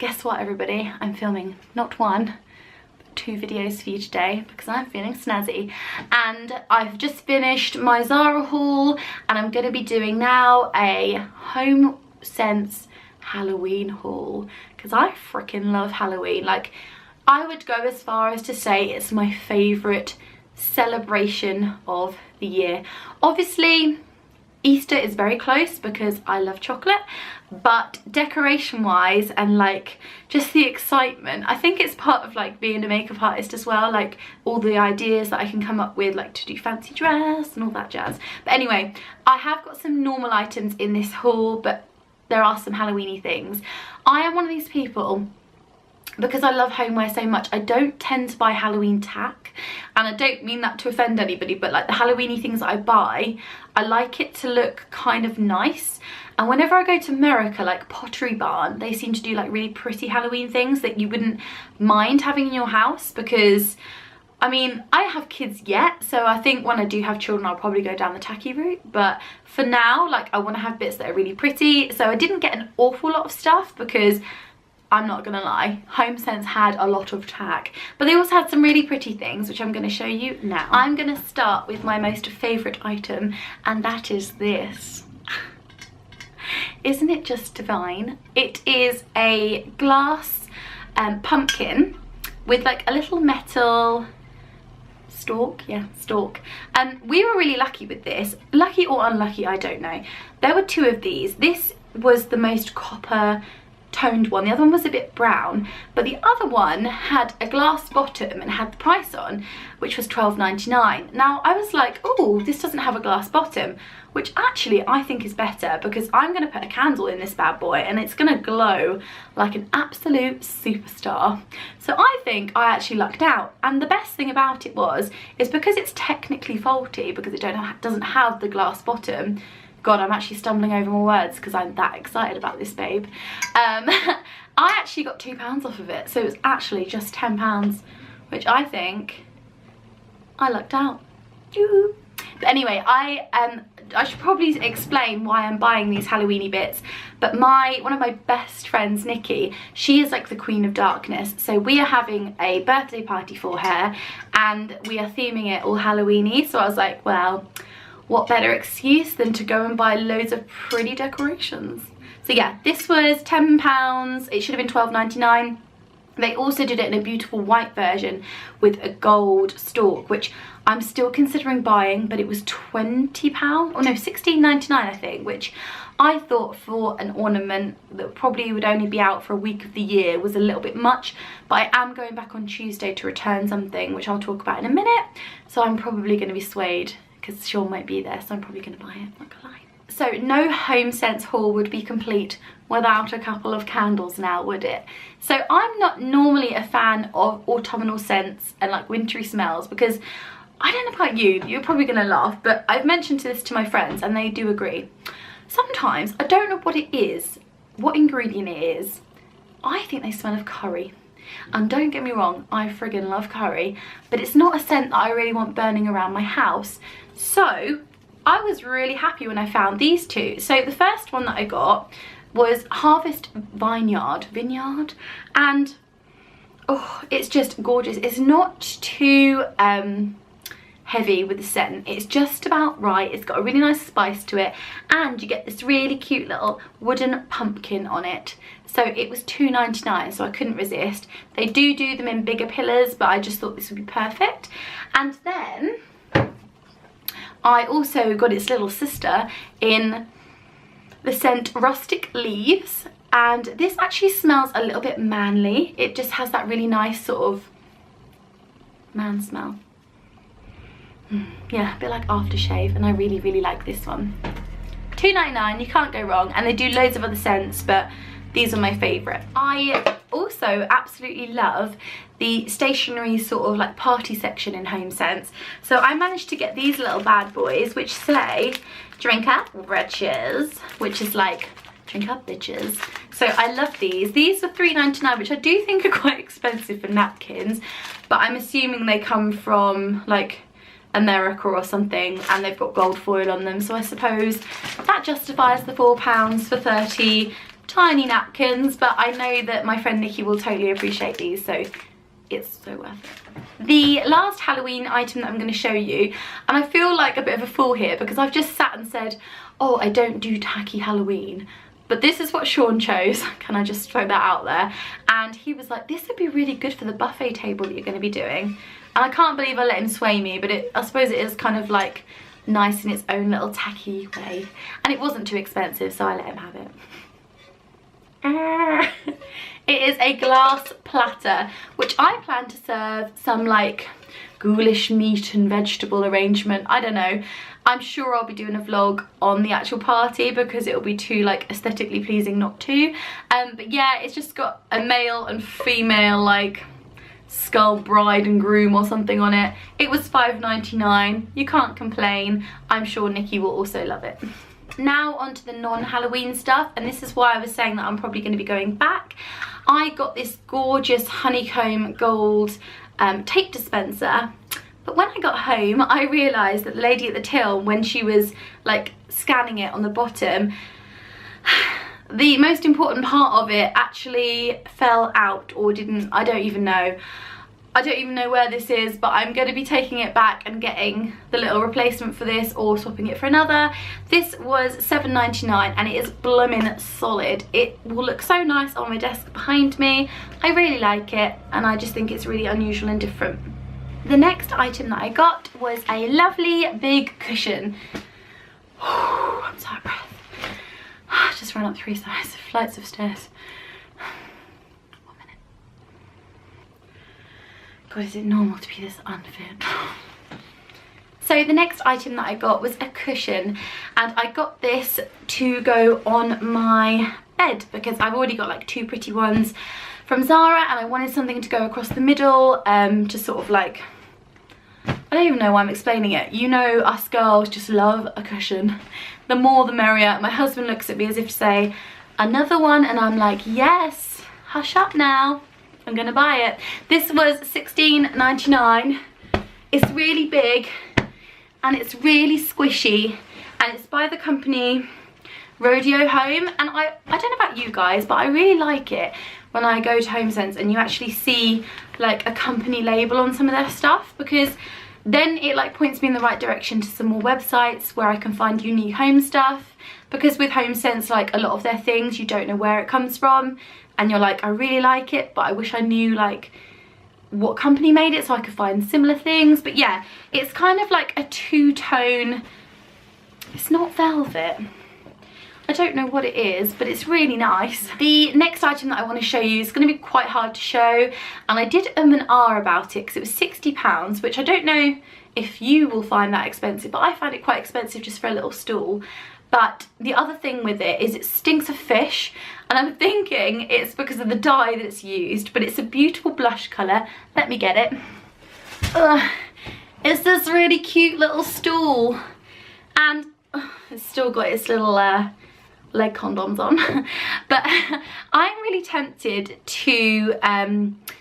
guess what everybody, I'm filming not one, but 2 videos for you today because I'm feeling snazzy. And I've just finished my Zara haul and I'm going to be doing now a homesense Halloween haul because I freaking love Halloween. Like, I would go as far as to say it's my favourite celebration of the year. Obviously Easter is very close because I love chocolate, but decoration wise and like just the excitement, I think it's part of like being a makeup artist as well, like all the ideas that I can come up with, like to do fancy dress and all that jazz. But anyway, I have got some normal items in this haul, but there are some Halloweeny things. I am one of these people, because I love homeware so much, I don't tend to buy Halloween tack, and I don't mean that to offend anybody, but like the Halloweeny things that I buy, I like it to look kind of nice. And whenever I go to America, like Pottery Barn, they seem to do like really pretty Halloween things that you wouldn't mind having in your house, because I mean, I have kids yet, so I think when I do have children I'll probably go down the tacky route, but for now, like, I want to have bits that are really pretty. So I didn't get an awful lot of stuff because I'm not gonna lie, HomeSense had a lot of tack, but they also had some really pretty things, which I'm gonna show you now. I'm gonna start with my most favourite item, and that is this. Isn't it just divine? It is a glass pumpkin with like a little metal stalk, yeah, stalk. And we were really lucky with this. Lucky or unlucky, I don't know. There were 2 of these. This was the most copper toned one, the other one was a bit brown, but the other one had a glass bottom and had the price on, which was £12.99. Now I was like, oh, this doesn't have a glass bottom, which actually I think is better because I'm going to put a candle in this bad boy and it's going to glow like an absolute superstar. So I think I actually lucked out, and the best thing about it is because it's technically faulty because it doesn't have the glass bottom. God, I'm actually stumbling over my words because I'm that excited about this, babe. I actually got £2 off of it, so it was actually just £10, which I think I lucked out. Ooh. But anyway, I should probably explain why I'm buying these Halloweeny bits. But one of my best friends, Nikki, she is like the queen of darkness. So we are having a birthday party for her, and we are theming it all Halloweeny. So I was like, well, what better excuse than to go and buy loads of pretty decorations. So yeah, this was £10. It should have been £12.99. They also did it in a beautiful white version with a gold stalk, which I'm still considering buying, but it was £20, or no, £16.99 I think, which I thought for an ornament that probably would only be out for a week of the year was a little bit much. But I am going back on Tuesday to return something, which I'll talk about in a minute, so I'm probably going to be swayed because Sean won't be there, so I'm probably going to buy it, not gonna lie. So no HomeSense haul would be complete without a couple of candles now, would it? So I'm not normally a fan of autumnal scents and like wintry smells because, I don't know about you, you're probably going to laugh, but I've mentioned this to my friends and they do agree. Sometimes, I don't know what it is, what ingredient it is, I think they smell of curry. And don't get me wrong, I friggin' love curry, but it's not a scent that I really want burning around my house. So I was really happy when I found these 2. So the first one that I got was Harvest Vineyard, and oh, it's just gorgeous. It's not too heavy with the scent, it's just about right. It's got a really nice spice to it, and you get this really cute little wooden pumpkin on it. So it was £2.99, so I couldn't resist. They do them in bigger pillars, but I just thought this would be perfect. And then I also got its little sister in the scent Rustic Leaves, and this actually smells a little bit manly. It just has that really nice sort of man smell. Yeah, a bit like aftershave, and I really, really like this one. £2.99, you can't go wrong, and they do loads of other scents, but these are my favourite. I also absolutely love the stationery sort of like party section in HomeSense. So I managed to get these little bad boys which say drink up wretches, which is like drink up bitches. So I love these. These are £3.99, which I do think are quite expensive for napkins, but I'm assuming they come from like America or something, and they've got gold foil on them, so I suppose that justifies the £4 for 30 tiny napkins, but I know that my friend Nikki will totally appreciate these, so it's so worth it. The last Halloween item that I'm going to show you, and I feel like a bit of a fool here because I've just sat and said, oh, I don't do tacky Halloween, but this is what Sean chose. Can I just throw that out there? And he was like, this would be really good for the buffet table that you're going to be doing. And I can't believe I let him sway me, but I suppose it is kind of like nice in its own little tacky way. And it wasn't too expensive, so I let him have it. It is a glass platter, which I plan to serve some like ghoulish meat and vegetable arrangement. I don't know. I'm sure I'll be doing a vlog on the actual party because it'll be too like aesthetically pleasing not to. But yeah, it's just got a male and female like skull bride and groom or something on it. It was $5.99. You can't complain. I'm sure Nikki will also love it. Now onto the non-Halloween stuff, and this is why I was saying that I'm probably going to be going back. I got this gorgeous honeycomb gold tape dispenser, but when I got home I realised that the lady at the till, when she was like scanning it on the bottom, the most important part of it actually fell out or didn't. I don't even know where this is, but I'm going to be taking it back and getting the little replacement for this or swapping it for another. This was $7.99 and it is blooming solid. It will look so nice on my desk behind me. I really like it and I just think it's really unusual and different. The next item that I got was a lovely big cushion. I'm so out of breath. I just ran up 3 flights of stairs. God, is it normal to be this unfit? So the next item that I got was a cushion, and I got this to go on my bed because I've already got like 2 pretty ones from Zara and I wanted something to go across the middle, to sort of like, I don't even know why I'm explaining it. You know, us girls just love a cushion. The more the merrier. My husband looks at me as if to say, another one, and I'm like, yes, hush up now. I'm gonna buy it. This was $16.99. It's really big and it's really squishy, and it's by the company Rodeo Home, and I don't know about you guys, but I really like it when I go to HomeSense and you actually see like a company label on some of their stuff, because then it like points me in the right direction to some more websites where I can find unique home stuff. Because with HomeSense, like a lot of their things, you don't know where it comes from, and you're like, I really like it, but I wish I knew like what company made it so I could find similar things. But yeah, it's kind of like a 2-tone, it's not velvet, I don't know what it is, but it's really nice. The next item that I want to show you is going to be quite hard to show, and I did and ah about it because it was £60, which I don't know if you will find that expensive, but I find it quite expensive just for a little stool. But the other thing with it is it stinks of fish, and I'm thinking it's because of the dye that's used, but it's a beautiful blush colour. Let me get it. It's this really cute little stool, and it's still got its little leg condoms on. But I'm really tempted to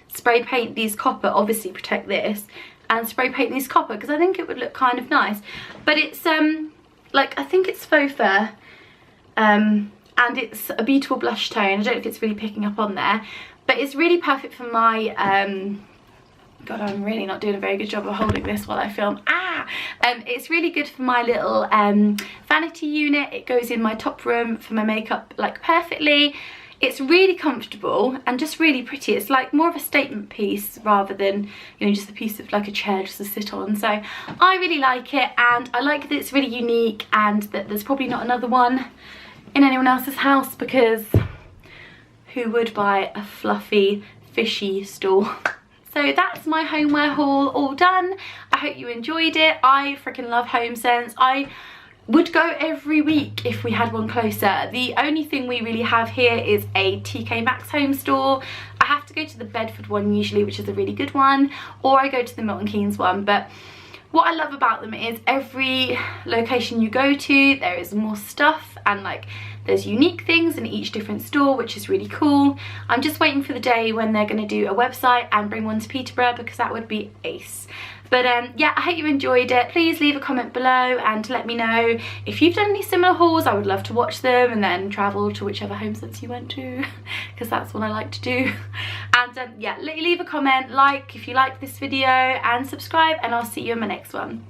spray paint these copper, obviously protect this, and spray paint these copper because I think it would look kind of nice. But it's like, I think it's faux fur, and it's a beautiful blush tone. I don't know if it's really picking up on there, but it's really perfect for my God, I'm really not doing a very good job of holding this while I film. It's really good for my little vanity unit. It goes in my top room for my makeup like perfectly. It's really comfortable and just really pretty. It's like more of a statement piece rather than, you know, just a piece of like a chair just to sit on. So I really like it, and I like that it's really unique and that there's probably not another one in anyone else's house, because who would buy a fluffy, fishy stool? So that's my homeware haul all done. I hope you enjoyed it. I freaking love HomeSense. I would go every week if we had one closer. The only thing we really have here is a TK Maxx home store. I have to go to the Bedford one usually, which is a really good one, or I go to the Milton Keynes one. But what I love about them is every location you go to, there is more stuff, and like there's unique things in each different store, which is really cool. I'm just waiting for the day when they're going to do a website and bring one to Peterborough, because that would be ace. But yeah, I hope you enjoyed it. Please leave a comment below and let me know if you've done any similar hauls. I would love to watch them and then travel to whichever HomeSense you went to, because that's what I like to do. And yeah, leave a comment, like if you like this video, and subscribe, and I'll see you in my next one.